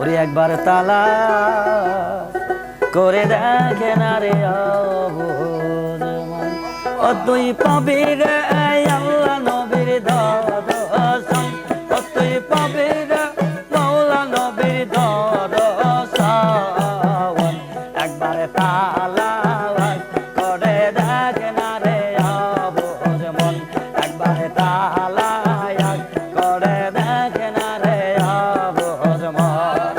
ওরে একবার তালা করে দেখে না রে ও তুই পাবি রে আল্লাহ নবীর দর্শন ও তুই পাবি রে মাওলা নবীর দর্শন একবার তালা করে দেখে না রে অবুঝ মন একবার তালা করে দেখে না রে অবুঝ মন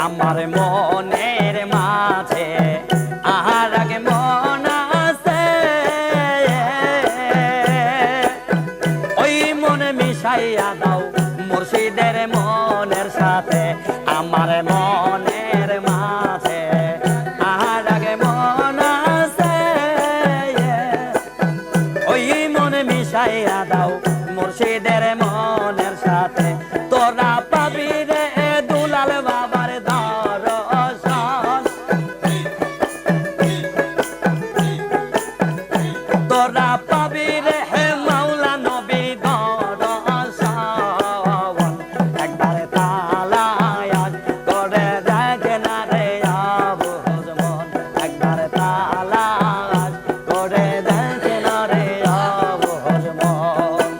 আমার মনের মাঝে আহার আগে মন আছে ওই মনে মিশাইয়া দাও মুর্শিদের মনের সাথে আমার মনের মাঝে আহার আগে মন আছে ওই মনে মিশাইয়া দাও মুর্শিদের মনের সাথে তোরা পাবি রে দুলাল বাবার দর্শন তোরা পাবি রে মাওলা নবীর দর্শন একবার তালা করে দেখে না রে অবুঝ মন একবার তালা করে দেখে না রে অবুঝ মন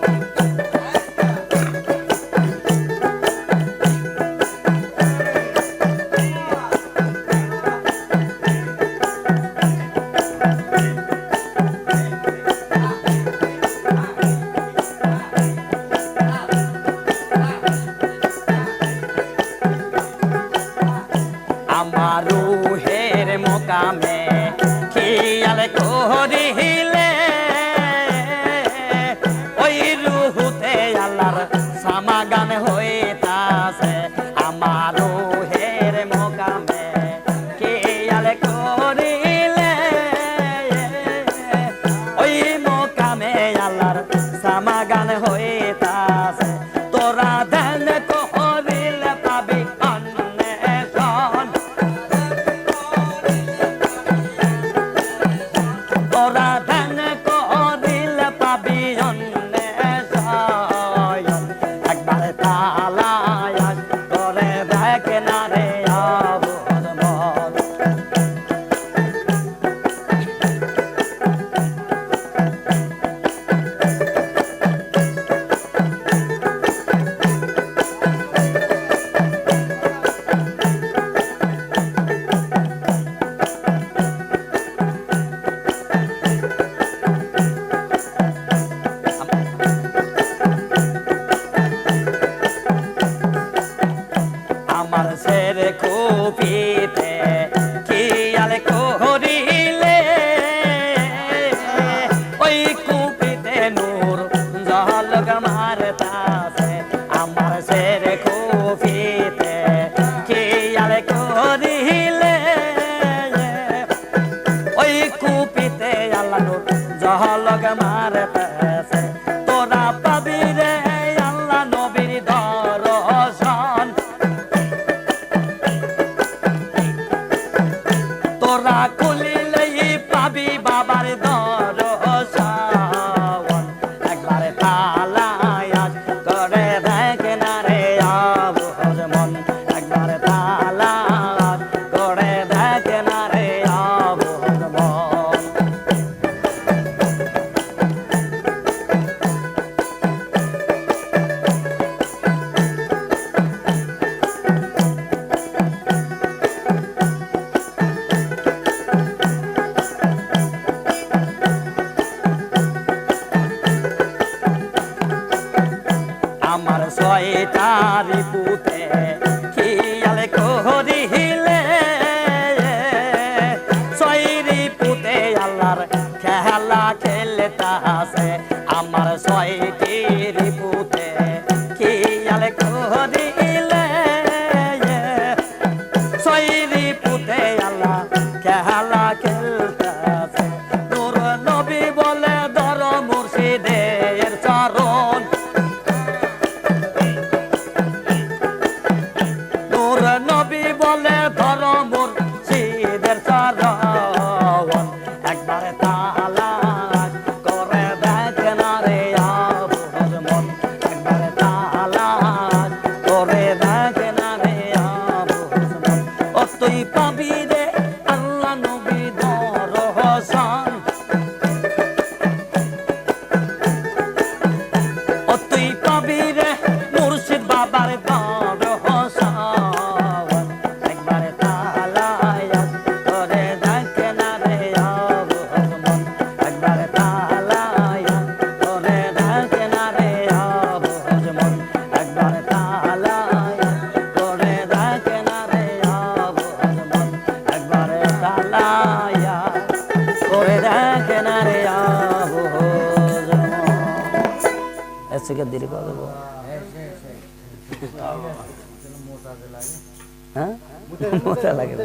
আমার রুহের মোকামে খেয়াল করিলে ওই রুহুতে আল্লাহর সমাগান হইতাছে আমার রুহের মোকামে খেয়াল করিলে ওই মোকামে আল্লাহর সমাগান হইতাছে তোরা ধ্যান করিলে পাবি অন্বেষণ তোরা ধ্যান করিলে পাবি অন্বেষণ একবার তালা করে দেখে না রে অবুঝ মন আমার ছেড়ে কুপিতে খেয়াল করিলে ওই কুপিতে নূর ঝলক মারতাছে আমার ছেড়ে কুপিতে খেয়াল করিলে ওই কুপিতে আল্লাহ নূর ঝলক মারতাছে তোরা পাবি রে আল্লাহ নবীর দর্শন তোরা খুলিলেই পাবি বাবার দর্শন একবার তালা করে দেখে না রে অবুঝ মন একবার তালা করে দেখে না রে অবুঝ মন আমার ছয়টা রিপুতে খেয়াল করিলে ছয় রিপুতে আল্লাহর খেলা খেলতাছে আমার ছয়টি রিপুতে খেয়াল করিলে ছয় রিপুতে আল্লাহ খেলা খেলতাছে নূর নবী বলে ধর মুর্শিদ এর থেকে দেরি করা যাবো হ্যাঁ মোটা লাগে